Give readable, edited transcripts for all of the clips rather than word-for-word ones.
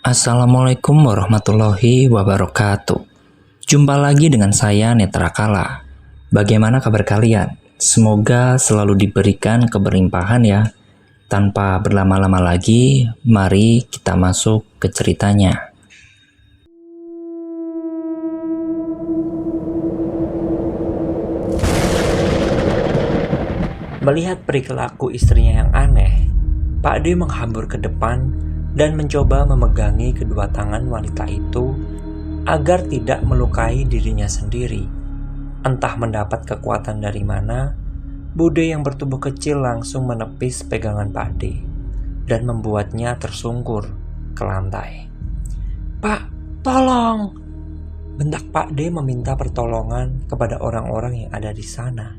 Assalamualaikum warahmatullahi wabarakatuh. Jumpa lagi dengan saya Netra Kala. Bagaimana kabar kalian? Semoga selalu diberikan keberlimpahan ya. Tanpa berlama-lama lagi, mari kita masuk ke ceritanya. Melihat perilaku istrinya yang aneh, Pak D menghambur ke depan dan mencoba memegangi kedua tangan wanita itu agar tidak melukai dirinya sendiri. Entah mendapat kekuatan dari mana, Bude yang bertubuh kecil langsung menepis pegangan Pak D dan membuatnya tersungkur ke lantai. "Pak, tolong!" bentak Pak D meminta pertolongan kepada orang-orang yang ada di sana.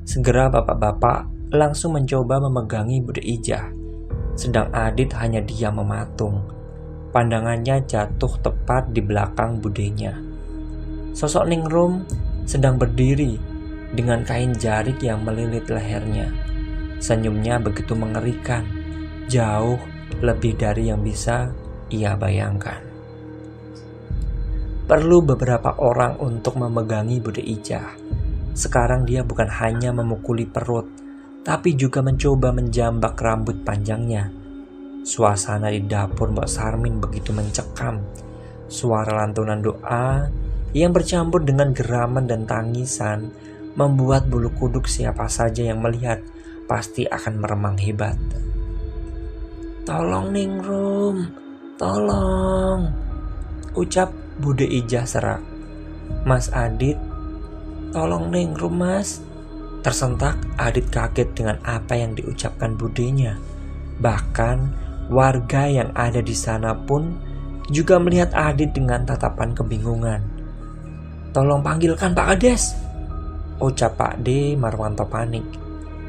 Segera bapak-bapak langsung mencoba memegangi Bude Ijah, sedang Adit hanya diam mematung. Pandangannya jatuh tepat di belakang budenya. Sosok Ningrum sedang berdiri dengan kain jarik yang melilit lehernya. Senyumnya begitu mengerikan, jauh lebih dari yang bisa ia bayangkan. Perlu beberapa orang untuk memegangi Bude Ijah. Sekarang dia bukan hanya memukuli perut, tapi juga mencoba menjambak rambut panjangnya. Suasana di dapur Mbak Sarmin begitu mencekam. Suara lantunan doa yang bercampur dengan geraman dan tangisan membuat bulu kuduk siapa saja yang melihat pasti akan meremang hebat. "Tolong Ningrum, tolong!" ucap Bude Ijah serak. "Mas Adit, tolong Ningrum mas." Tersentak, Adit kaget dengan apa yang diucapkan budenya. Bahkan warga yang ada di sana pun juga melihat Adit dengan tatapan kebingungan. "Tolong panggilkan Pak Kades," ucap Pak D Marwanto panik.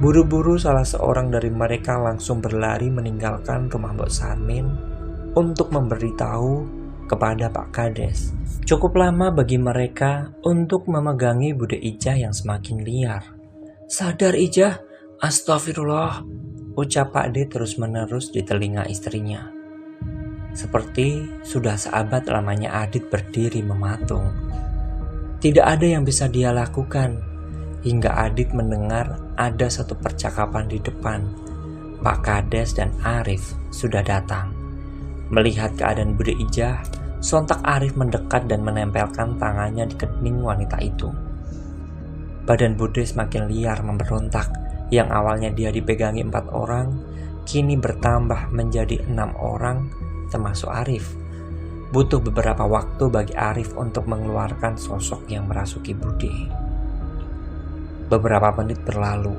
Buru-buru salah seorang dari mereka langsung berlari meninggalkan rumah Mbok Sarmin untuk memberitahu kepada Pak Kades. Cukup lama bagi mereka untuk memegangi Bude Ijah yang semakin liar. "Sadar Ijah, astagfirullah," ucap Pak D terus-menerus di telinga istrinya. Seperti sudah seabad lamanya Adit berdiri mematung. Tidak ada yang bisa dia lakukan, hingga Adit mendengar ada satu percakapan di depan. Pak Kades dan Arif sudah datang. Melihat keadaan Bude Ijah, sontak Arif mendekat dan menempelkan tangannya di kening wanita itu. Badan Bude semakin liar memberontak. Yang awalnya dia dipegangi 4 orang, kini bertambah menjadi 6 orang, termasuk Arif. Butuh beberapa waktu bagi Arif untuk mengeluarkan sosok yang merasuki Bude. Beberapa menit berlalu.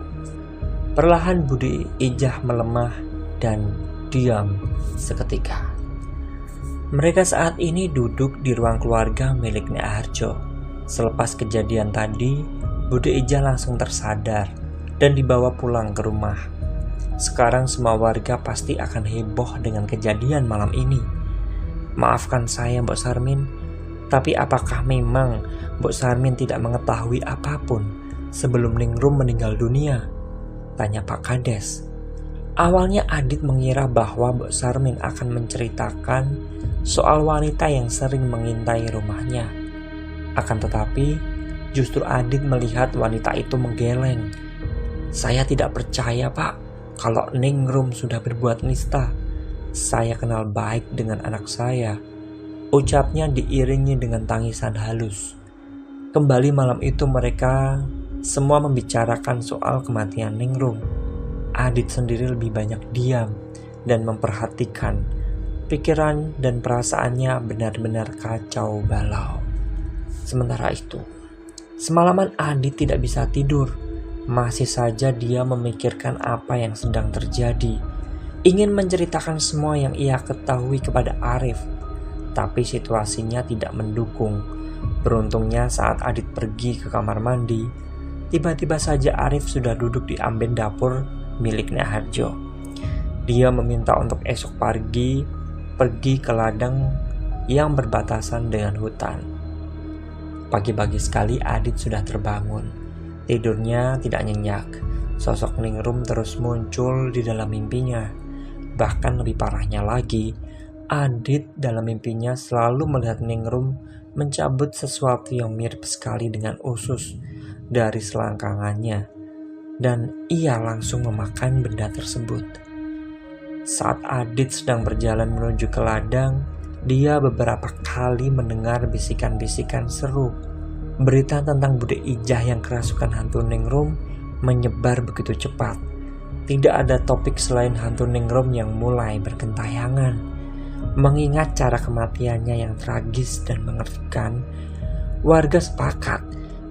Perlahan Bude Ijah melemah dan diam seketika. Mereka saat ini duduk di ruang keluarga milik Nek Harjo. Selepas kejadian tadi, Bude Ijah langsung tersadar dan dibawa pulang ke rumah. Sekarang semua warga pasti akan heboh dengan kejadian malam ini. "Maafkan saya Mbok Sarmin, tapi apakah memang Mbok Sarmin tidak mengetahui apapun sebelum Ningrum meninggal dunia?" tanya Pak Kades. Awalnya Adit mengira bahwa Mbok Sarmin akan menceritakan soal wanita yang sering mengintai rumahnya. Akan tetapi justru Adit melihat wanita itu menggeleng. "Saya tidak percaya Pak, kalau Ningrum sudah berbuat nista. Saya kenal baik dengan anak saya," ucapnya diiringi dengan tangisan halus. Kembali malam itu mereka semua membicarakan soal kematian Ningrum. Adit sendiri lebih banyak diam dan memperhatikan. Pikiran dan perasaannya benar-benar kacau balau. Sementara itu, semalaman Adit tidak bisa tidur. Masih saja dia memikirkan apa yang sedang terjadi. Ingin menceritakan semua yang ia ketahui kepada Arif. Tapi situasinya tidak mendukung. Beruntungnya saat Adit pergi ke kamar mandi, tiba-tiba saja Arif sudah duduk di amben dapur milik Nek Harjo. Dia meminta untuk esok pagi pergi ke ladang yang berbatasan dengan hutan. Pagi-pagi sekali Adit sudah terbangun. Tidurnya tidak nyenyak. Sosok Ningrum terus muncul di dalam mimpinya. Bahkan lebih parahnya lagi, Adit dalam mimpinya selalu melihat Ningrum mencabut sesuatu yang mirip sekali dengan usus dari selangkangannya, dan ia langsung memakan benda tersebut. Saat Adit sedang berjalan menuju ke ladang, dia beberapa kali mendengar bisikan-bisikan seru. Berita tentang Bude Ijah yang kerasukan hantu Ningrum menyebar begitu cepat. Tidak ada topik selain hantu Ningrum yang mulai bergentayangan. Mengingat cara kematiannya yang tragis dan mengerikan, warga sepakat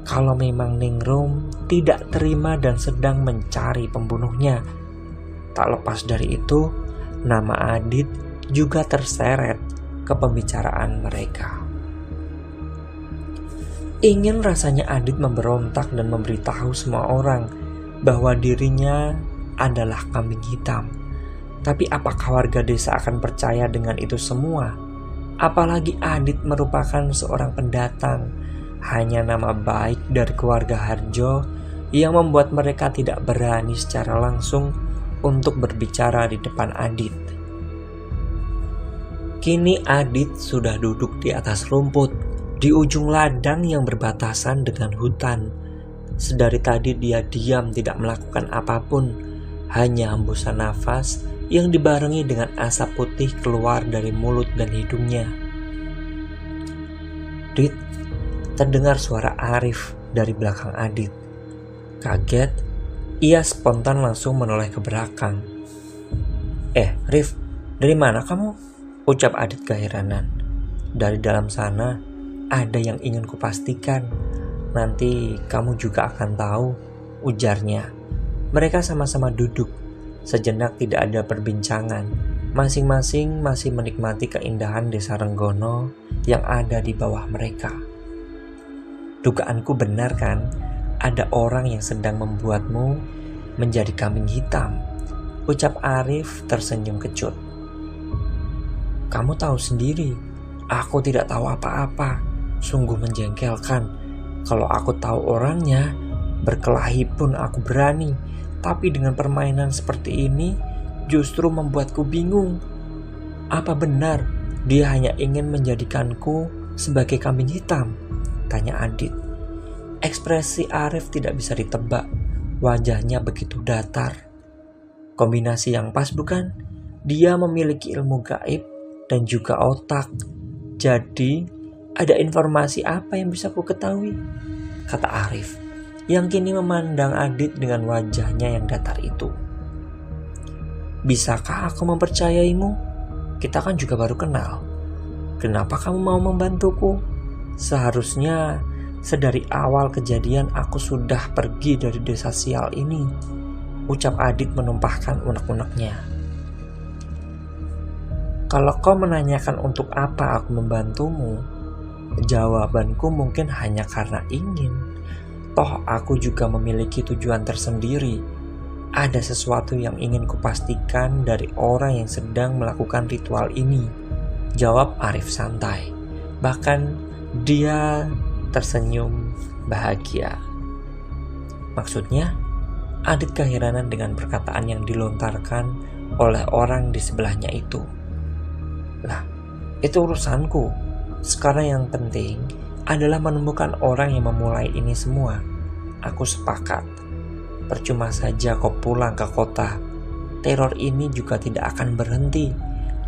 kalau memang Ningrum tidak terima dan sedang mencari pembunuhnya. Tak lepas dari itu, nama Adit juga terseret ke pembicaraan mereka. Ingin rasanya Adit memberontak dan memberitahu semua orang bahwa dirinya adalah kambing hitam. Tapi apakah warga desa akan percaya dengan itu semua? Apalagi Adit merupakan seorang pendatang, hanya nama baik dari keluarga Harjo yang membuat mereka tidak berani secara langsung untuk berbicara di depan Adit. Kini Adit sudah duduk di atas rumput di ujung ladang yang berbatasan dengan hutan. Sedari tadi dia diam tidak melakukan apapun, hanya hembusan nafas yang dibarengi dengan asap putih keluar dari mulut dan hidungnya. Dit, terdengar suara Arif dari belakang Adit. Kaget, ia spontan langsung menoleh ke belakang. Rif, dari mana kamu? Ucap Adit keheranan. Dari dalam sana, ada yang ingin kupastikan. Nanti kamu juga akan tahu, ujarnya. Mereka sama-sama duduk. Sejenak tidak ada perbincangan. Masing-masing masih menikmati keindahan desa Renggono yang ada di bawah mereka. Dugaanku benar kan? Ada orang yang sedang membuatmu menjadi kambing hitam, ucap Arif tersenyum kecut. Kamu tahu sendiri, aku tidak tahu apa-apa. Sungguh menjengkelkan. Kalau aku tahu orangnya, berkelahi pun aku berani. Tapi dengan permainan seperti ini justru membuatku bingung. Apa benar dia hanya ingin menjadikanku sebagai kambing hitam? Tanya Adit. Ekspresi Arif tidak bisa ditebak. Wajahnya begitu datar. Kombinasi yang pas bukan? Dia memiliki ilmu gaib dan juga otak. Jadi ada informasi apa yang bisa ku ketahui? Kata Arif yang kini memandang Adit dengan wajahnya yang datar itu. Bisakah aku mempercayaimu? Kita kan juga baru kenal. Kenapa kamu mau membantuku? Seharusnya sedari awal kejadian aku sudah pergi dari desa sial ini, ucap Adit menumpahkan unek-uneknya. Kalau kau menanyakan untuk apa aku membantumu, jawabanku mungkin hanya karena ingin. Toh aku juga memiliki tujuan tersendiri. Ada sesuatu yang ingin kupastikan dari orang yang sedang melakukan ritual ini, jawab Arif santai. Bahkan dia tersenyum bahagia. Maksudnya? Adit keheranan dengan perkataan yang dilontarkan oleh orang di sebelahnya itu. Lah, itu urusanku. Sekarang yang penting adalah menemukan orang yang memulai ini semua. Aku sepakat. Percuma saja kau pulang ke kota. Teror ini juga tidak akan berhenti.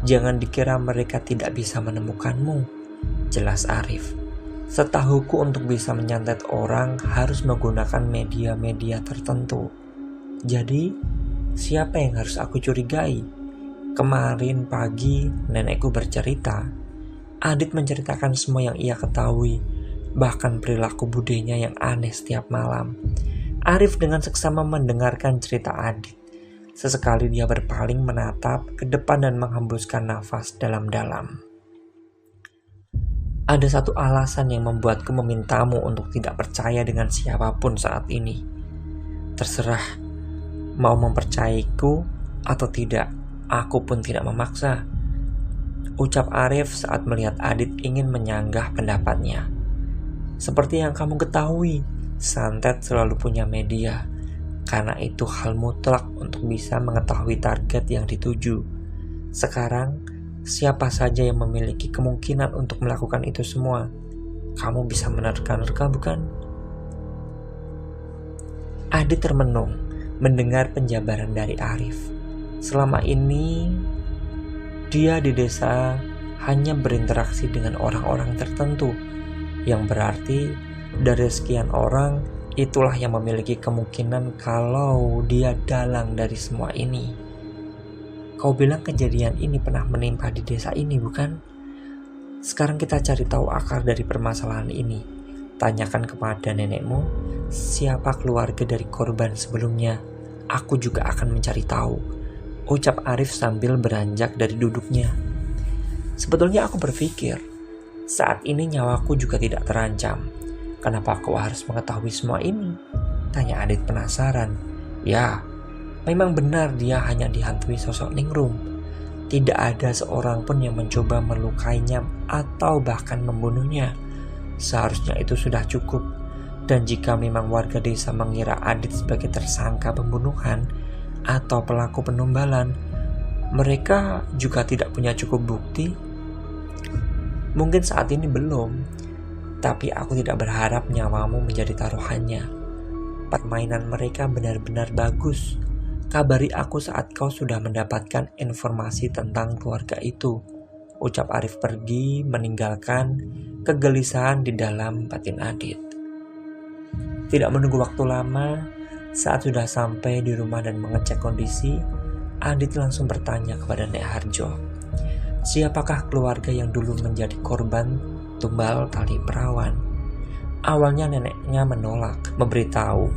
Jangan dikira mereka tidak bisa menemukanmu, jelas Arif. Setahuku untuk bisa menyantet orang harus menggunakan media-media tertentu. Jadi, siapa yang harus aku curigai? Kemarin pagi nenekku bercerita. Adit menceritakan semua yang ia ketahui, bahkan perilaku budenya yang aneh setiap malam. Arif dengan seksama mendengarkan cerita Adit. Sesekali dia berpaling menatap ke depan dan menghembuskan nafas dalam-dalam. Ada satu alasan yang membuatku memintamu untuk tidak percaya dengan siapapun saat ini. Terserah, mau mempercayaiku atau tidak, aku pun tidak memaksa, ucap Arif saat melihat Adit ingin menyanggah pendapatnya. Seperti yang kamu ketahui, santet selalu punya media. Karena itu hal mutlak untuk bisa mengetahui target yang dituju. Sekarang, Siapa saja yang memiliki kemungkinan untuk melakukan itu semua. Kamu bisa menerka-nerka, bukan? Adit termenung mendengar penjabaran dari Arif. Selama ini dia di desa hanya berinteraksi dengan orang-orang tertentu, yang berarti dari sekian orang itulah yang memiliki kemungkinan kalau dia dalang dari semua ini. Kau bilang kejadian ini pernah menimpa di desa ini, bukan? Sekarang kita cari tahu akar dari permasalahan ini. Tanyakan kepada nenekmu siapa keluarga dari korban sebelumnya. Aku juga akan mencari tahu, ucap Arif sambil beranjak dari duduknya. Sebetulnya aku berpikir, saat ini nyawaku juga tidak terancam. Kenapa kau harus mengetahui semua ini? Tanya Adit penasaran. Ya, memang benar dia hanya dihantui sosok Ningrum. Tidak ada seorang pun yang mencoba melukainya atau bahkan membunuhnya. Seharusnya itu sudah cukup. Dan jika memang warga desa mengira Adit sebagai tersangka pembunuhan atau pelaku penumbalan, mereka juga tidak punya cukup bukti. Mungkin saat ini belum, tapi aku tidak berharap nyawamu menjadi taruhannya. Permainan mereka benar-benar bagus. Kabari aku saat kau sudah mendapatkan informasi tentang keluarga itu, ucap Arif pergi meninggalkan kegelisahan di dalam batin Adit. Tidak menunggu waktu lama, saat sudah sampai di rumah dan mengecek kondisi, Adit langsung bertanya kepada Nek Harjo, siapakah keluarga yang dulu menjadi korban tumbal tali perawan? Awalnya neneknya menolak memberitahu,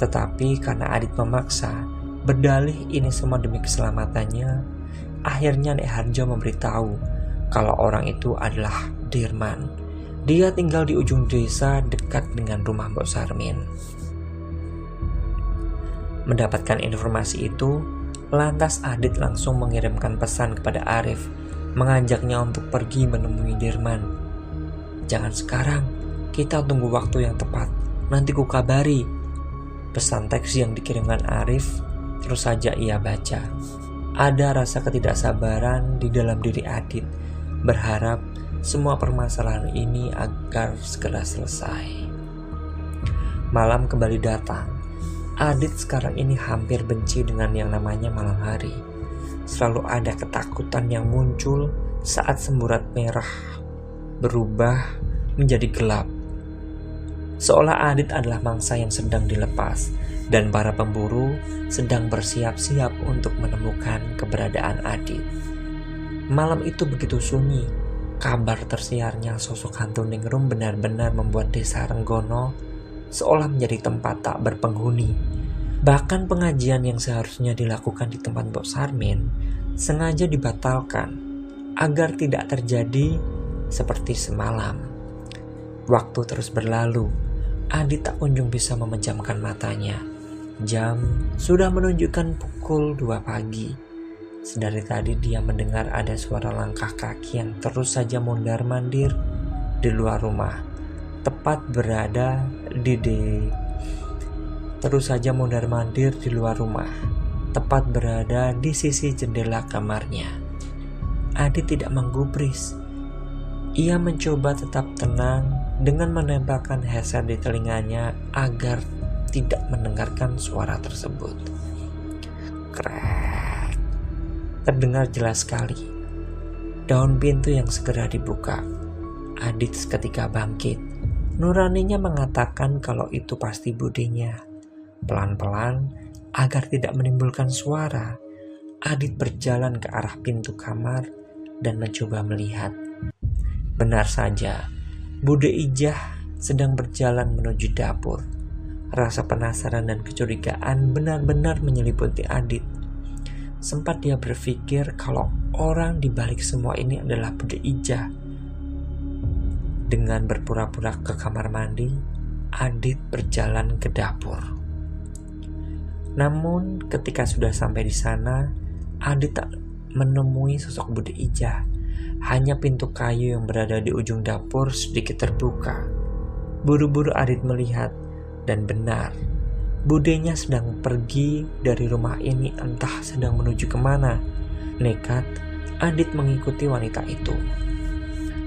tetapi karena Adit memaksa, berdalih ini semua demi keselamatannya, akhirnya Nek Harjo memberitahu kalau orang itu adalah Dirman. Dia tinggal di ujung desa dekat dengan rumah Mbok Sarmin. Mendapatkan informasi itu, lantas Adit langsung mengirimkan pesan kepada Arif, mengajaknya untuk pergi menemui Dirman. Jangan sekarang, kita tunggu waktu yang tepat, nanti ku kabari. Pesan teks yang dikirimkan Arif terus saja ia baca. Ada rasa ketidaksabaran di dalam diri Adit, berharap semua permasalahan ini agar segera selesai. Malam kembali datang. Adit sekarang ini hampir benci dengan yang namanya malam hari. Selalu ada ketakutan yang muncul saat semburat merah berubah menjadi gelap. Seolah Adit adalah mangsa yang sedang dilepas dan para pemburu sedang bersiap-siap untuk menemukan keberadaan Adit. Malam itu begitu sunyi. Kabar tersiarnya sosok hantu Ningrum benar-benar membuat desa Renggono seolah menjadi tempat tak berpenghuni. Bahkan pengajian yang seharusnya dilakukan di tempat Mbok Sarmin sengaja dibatalkan agar tidak terjadi seperti semalam. Waktu terus berlalu, Adit tak kunjung bisa memejamkan matanya. Jam sudah menunjukkan pukul 2 pagi. Sedari tadi dia mendengar ada suara langkah kaki yang terus saja mondar-mandir di luar rumah. Tepat berada di sisi jendela kamarnya. Adit tidak menggubris. Ia mencoba tetap tenang dengan menempelkan headset di telinganya agar tidak mendengarkan suara tersebut. Krek. Terdengar jelas sekali. Daun pintu yang segera dibuka. Adit seketika bangkit. Nuraninya mengatakan kalau itu pasti budinya. Pelan-pelan, agar tidak menimbulkan suara, Adit berjalan ke arah pintu kamar dan mencoba melihat. Benar saja, Bude Ijah sedang berjalan menuju dapur. Rasa penasaran dan kecurigaan benar-benar menyelimuti Adit. Sempat dia berpikir kalau orang di balik semua ini adalah Bude Ijah. Dengan berpura-pura ke kamar mandi, Adit berjalan ke dapur. Namun ketika sudah sampai di sana, Adit tak menemui sosok Bude Ijah. Hanya pintu kayu yang berada di ujung dapur sedikit terbuka. Buru-buru Adit melihat, dan benar, budenya sedang pergi dari rumah ini, entah sedang menuju kemana. Nekat, Adit mengikuti wanita itu.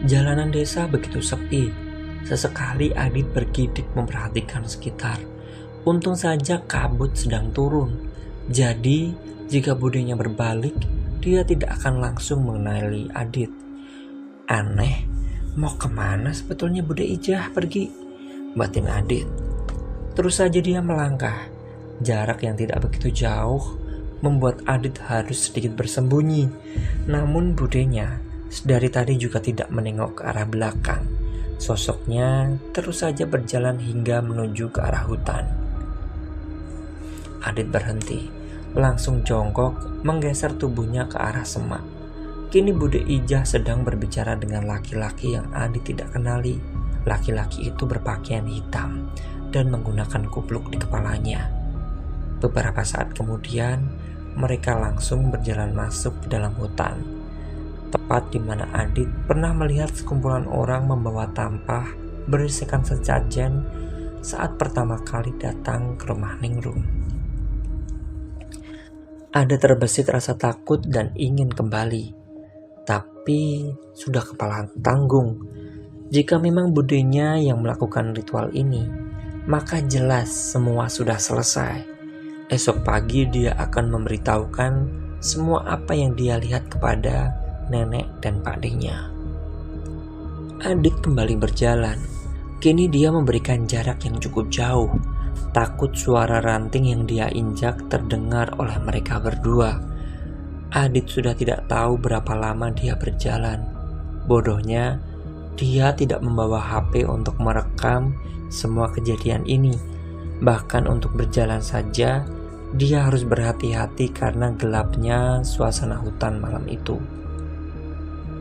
Jalanan desa begitu sepi. Sesekali Adit bergidik memperhatikan sekitar. Untung saja kabut sedang turun. Jadi jika budenya berbalik, dia tidak akan langsung mengenali Adit. Aneh, mau kemana sebetulnya Bude Ijah pergi? Batin Adit. Terus saja dia melangkah. Jarak yang tidak begitu jauh membuat Adit harus sedikit bersembunyi. Namun budenya dari tadi juga tidak menengok ke arah belakang. Sosoknya terus saja berjalan hingga menuju ke arah hutan. Adit berhenti, langsung jongkok menggeser tubuhnya ke arah semak. Kini Bude Ijah sedang berbicara dengan laki-laki yang Adit tidak kenali. Laki-laki itu berpakaian hitam dan menggunakan kupluk di kepalanya. Beberapa saat kemudian, mereka langsung berjalan masuk ke dalam hutan. Tepat di mana Adit pernah melihat sekumpulan orang membawa tampah berisikan sesajen saat pertama kali datang ke rumah Ningrum. Ada terbesit rasa takut dan ingin kembali, tapi sudah kepala tanggung. Jika memang budenya yang melakukan ritual ini, maka jelas semua sudah selesai. Esok pagi dia akan memberitahukan semua apa yang dia lihat kepada nenek dan pakdenya. Adit kembali berjalan. Kini dia memberikan jarak yang cukup jauh. Takut suara ranting yang dia injak terdengar oleh mereka berdua. Adit sudah tidak tahu berapa lama dia berjalan. Bodohnya, dia tidak membawa HP untuk merekam semua kejadian ini. Bahkan untuk berjalan saja, dia harus berhati-hati karena gelapnya suasana hutan malam itu.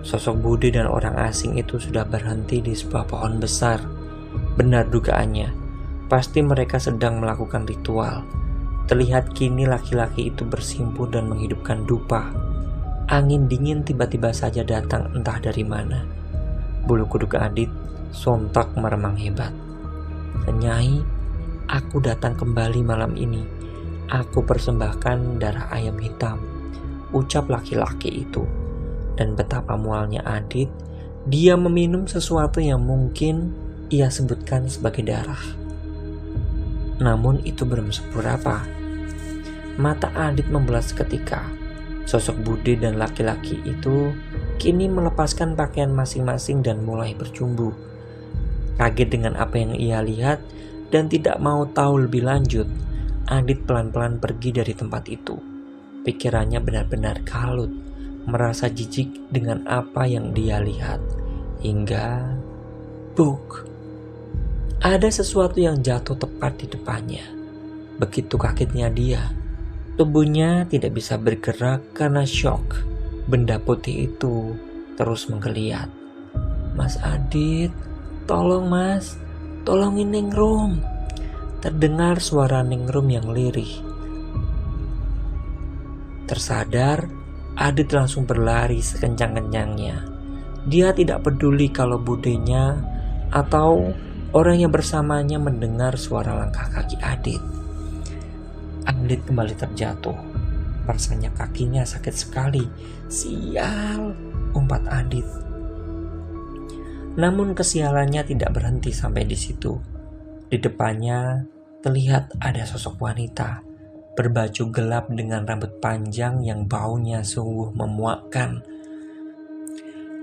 Sosok Bude dan orang asing itu sudah berhenti di sebuah pohon besar. Benar dugaannya, pasti mereka sedang melakukan ritual. Terlihat kini laki-laki itu bersimpuh dan menghidupkan dupa. Angin dingin tiba-tiba saja datang entah dari mana. Bulu kuduk Adit sontak meremang hebat. Nyai, aku datang kembali malam ini. Aku persembahkan darah ayam hitam, ucap laki-laki itu. Dan betapa mualnya Adit, dia meminum sesuatu yang mungkin ia sebutkan sebagai darah. Namun itu belum seberapa. Mata Adit membelas seketika. Sosok Bude dan laki-laki itu kini melepaskan pakaian masing-masing dan mulai bercumbu. Kaget dengan apa yang ia lihat dan tidak mau tahu lebih lanjut, Adit pelan-pelan pergi dari tempat itu. Pikirannya benar-benar kalut, merasa jijik dengan apa yang dia lihat. Hingga buk, ada sesuatu yang jatuh tepat di depannya. Begitu kagetnya dia, tubuhnya tidak bisa bergerak karena syok. Benda putih itu terus menggeliat. Mas Adit, tolong mas, tolongin Ningrum. Terdengar suara Ningrum yang lirih. Tersadar, Adit langsung berlari sekencang-kencangnya. Dia tidak peduli kalau budenya atau orang yang bersamanya mendengar suara langkah kaki Adit. Adit kembali terjatuh. Rasanya kakinya sakit sekali. Sial, umpat Adit. Namun kesialannya tidak berhenti sampai di situ. Di depannya terlihat ada sosok wanita berbaju gelap dengan rambut panjang yang baunya sungguh memuakkan.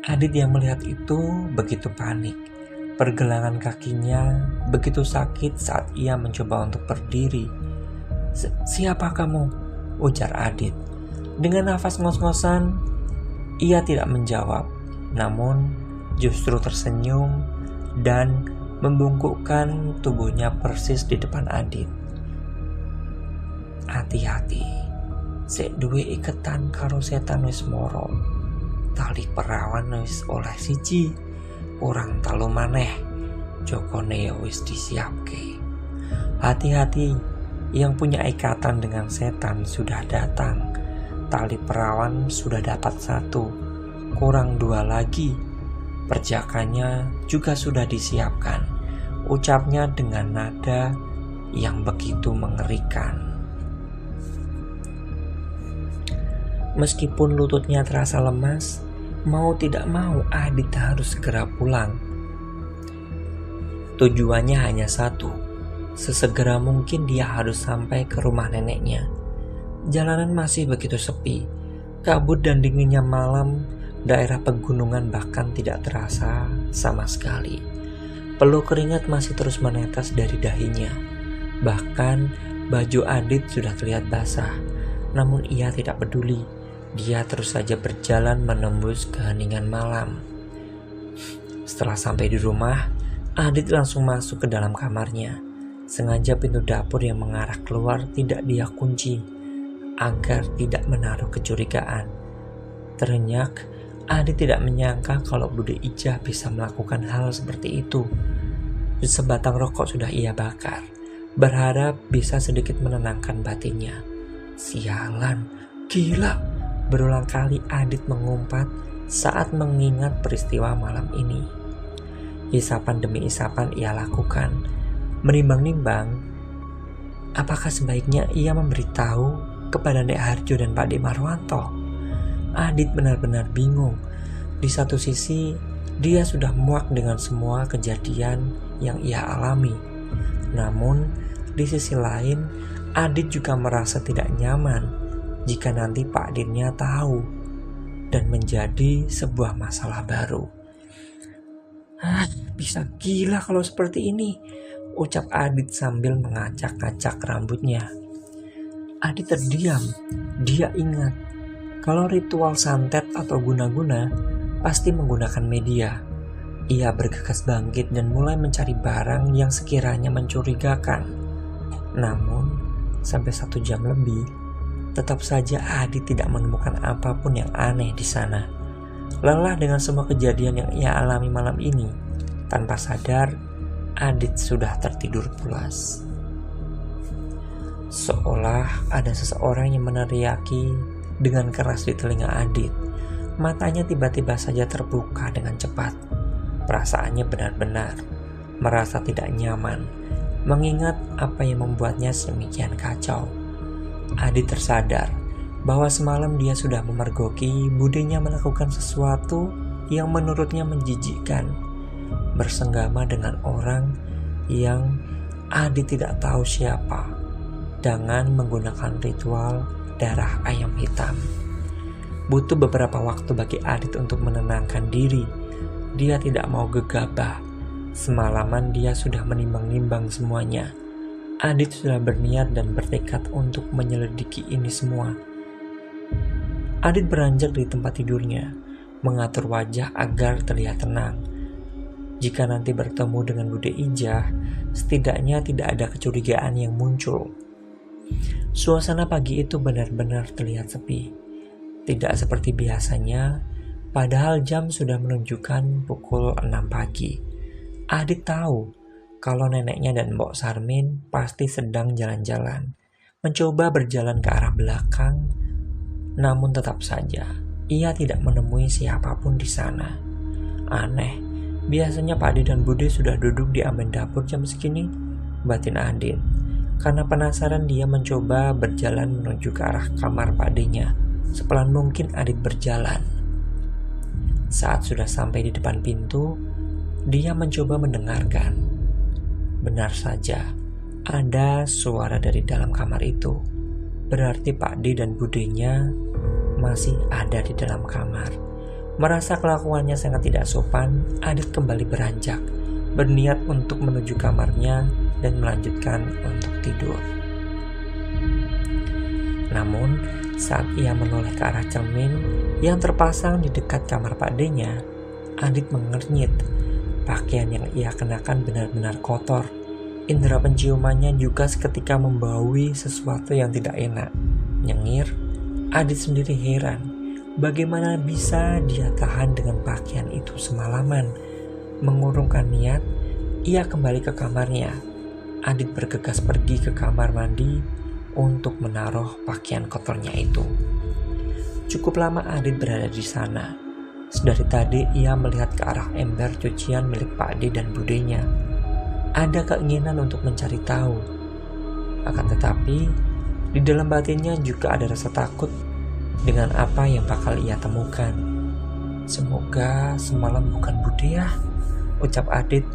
Adit yang melihat itu begitu panik. Pergelangan kakinya begitu sakit saat ia mencoba untuk berdiri. Siapa kamu? Ujar Adit. Dengan nafas ngos-ngosan, ia tidak menjawab, namun justru tersenyum dan membungkukkan tubuhnya persis di depan Adit. Hati-hati, sek duwe iketan karo setan wis moro. Tali perawan wis oleh siji, kurang telu maneh. Jokone wis disiapke. Hati-hati, yang punya ikatan dengan setan sudah datang. Tali perawan sudah dapat 1, kurang 2 lagi. Perjakannya juga sudah disiapkan, ucapnya dengan nada yang begitu mengerikan. Meskipun lututnya terasa lemas, mau tidak mau Adit harus segera pulang. Tujuannya hanya satu, sesegera mungkin dia harus sampai ke rumah neneknya. Jalanan masih begitu sepi, kabut dan dinginnya malam, daerah pegunungan bahkan tidak terasa sama sekali. Peluh keringat masih terus menetes dari dahinya. Bahkan baju Adit sudah terlihat basah, namun ia tidak peduli. Dia terus saja berjalan menembus keheningan malam. Setelah sampai di rumah, Adit langsung masuk ke dalam kamarnya. Sengaja pintu dapur yang mengarah keluar tidak dia kunci, agar tidak menaruh kecurigaan. Terenyak, Adit tidak menyangka kalau Bude Ijah bisa melakukan hal seperti itu. Sebatang rokok sudah ia bakar, berharap bisa sedikit menenangkan batinnya. Sialan, gila! Berulang kali Adit mengumpat saat mengingat peristiwa malam ini. Isapan demi isapan ia lakukan, menimbang-nimbang apakah sebaiknya ia memberitahu kepada Nek Harjo dan Pak De Marwanto. Adit benar-benar bingung. Di satu sisi, dia sudah muak dengan semua kejadian yang ia alami. Namun, di sisi lain, Adit juga merasa tidak nyaman jika nanti Pak Dirnya tahu dan menjadi sebuah masalah baru. Bisa gila kalau seperti ini, ucap Adit sambil mengacak-acak rambutnya. Adit terdiam. Dia ingat kalau ritual santet atau guna-guna pasti menggunakan media. Ia bergegas bangkit dan mulai mencari barang yang sekiranya mencurigakan. Namun, sampai 1 jam lebih, tetap saja Adit tidak menemukan apapun yang aneh di sana. Lelah dengan semua kejadian yang ia alami malam ini, tanpa sadar, Adit sudah tertidur pulas. Seolah ada seseorang yang meneriaki dengan keras di telinga Adit. Matanya tiba-tiba saja terbuka dengan cepat. Perasaannya benar-benar merasa tidak nyaman, mengingat apa yang membuatnya sedemikian kacau. Adit tersadar bahwa semalam dia sudah memergoki budenya melakukan sesuatu yang menurutnya menjijikkan, bersenggama dengan orang yang Adit tidak tahu siapa, dengan menggunakan ritual darah ayam hitam. Butuh beberapa waktu bagi Adit untuk menenangkan diri. Dia tidak mau gegabah. Semalaman dia sudah menimbang-nimbang semuanya. Adit sudah berniat dan bertekad untuk menyelidiki ini semua. Adit beranjak di tempat tidurnya, mengatur wajah agar terlihat tenang. Jika nanti bertemu dengan Bude Ijah, setidaknya tidak ada kecurigaan yang muncul. Suasana pagi itu benar-benar terlihat sepi. Tidak seperti biasanya, padahal jam sudah menunjukkan pukul 6 pagi. Adit tahu kalau neneknya dan Mbok Sarmin pasti sedang jalan-jalan, mencoba berjalan ke arah belakang. Namun tetap saja, ia tidak menemui siapapun di sana. Aneh, biasanya Pak Ade dan Bude sudah duduk di amen dapur jam segini, batin Adit. Karena penasaran dia mencoba berjalan menuju ke arah kamar Pak Ade-nya. Sepelan mungkin Adit berjalan. Saat sudah sampai di depan pintu, dia mencoba mendengarkan. Benar saja, ada suara dari dalam kamar itu. Berarti Pak D dan budenya masih ada di dalam kamar. Merasa kelakuannya sangat tidak sopan, Adit kembali beranjak, berniat untuk menuju kamarnya dan melanjutkan untuk tidur. Namun, saat ia menoleh ke arah cermin yang terpasang di dekat kamar Pak D-nya, Adit mengernyit. Pakaian yang ia kenakan benar-benar kotor. Indera penciumannya juga seketika membaui sesuatu yang tidak enak. Nyengir, Adit sendiri heran. Bagaimana bisa dia tahan dengan pakaian itu semalaman? Mengurungkan niat, ia kembali ke kamarnya. Adit bergegas pergi ke kamar mandi untuk menaruh pakaian kotornya itu. Cukup lama Adit berada di sana. Sedari tadi ia melihat ke arah ember cucian milik Pak D dan budenya. Ada keinginan untuk mencari tahu. Akan tetapi, di dalam batinnya juga ada rasa takut dengan apa yang bakal ia temukan. "Semoga semalam bukan Bude ya," ucap Adit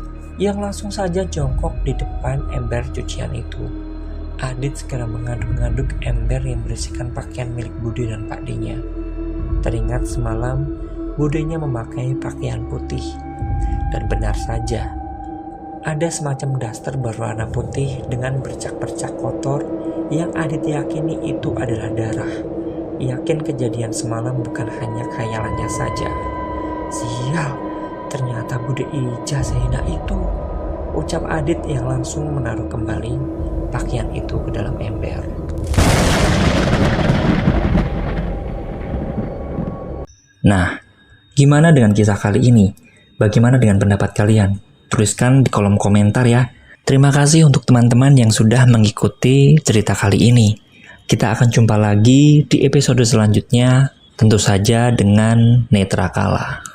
yang langsung saja jongkok di depan ember cucian itu. Adit segera mengaduk-ngaduk ember yang berisikan pakaian milik Bude dan Pak D-nya. Teringat semalam Budenya memakai pakaian putih. Dan benar saja, ada semacam daster berwarna putih dengan bercak-bercak kotor yang Adit yakini itu adalah darah. Yakin kejadian semalam bukan hanya khayalannya saja. "Sial, ternyata Bude Ija sehina itu," ucap Adit yang langsung menaruh kembali pakaian itu ke dalam ember. Nah, gimana dengan kisah kali ini? Bagaimana dengan pendapat kalian? Tuliskan di kolom komentar ya. Terima kasih untuk teman-teman yang sudah mengikuti cerita kali ini. Kita akan jumpa lagi di episode selanjutnya, tentu saja dengan Netra Kala.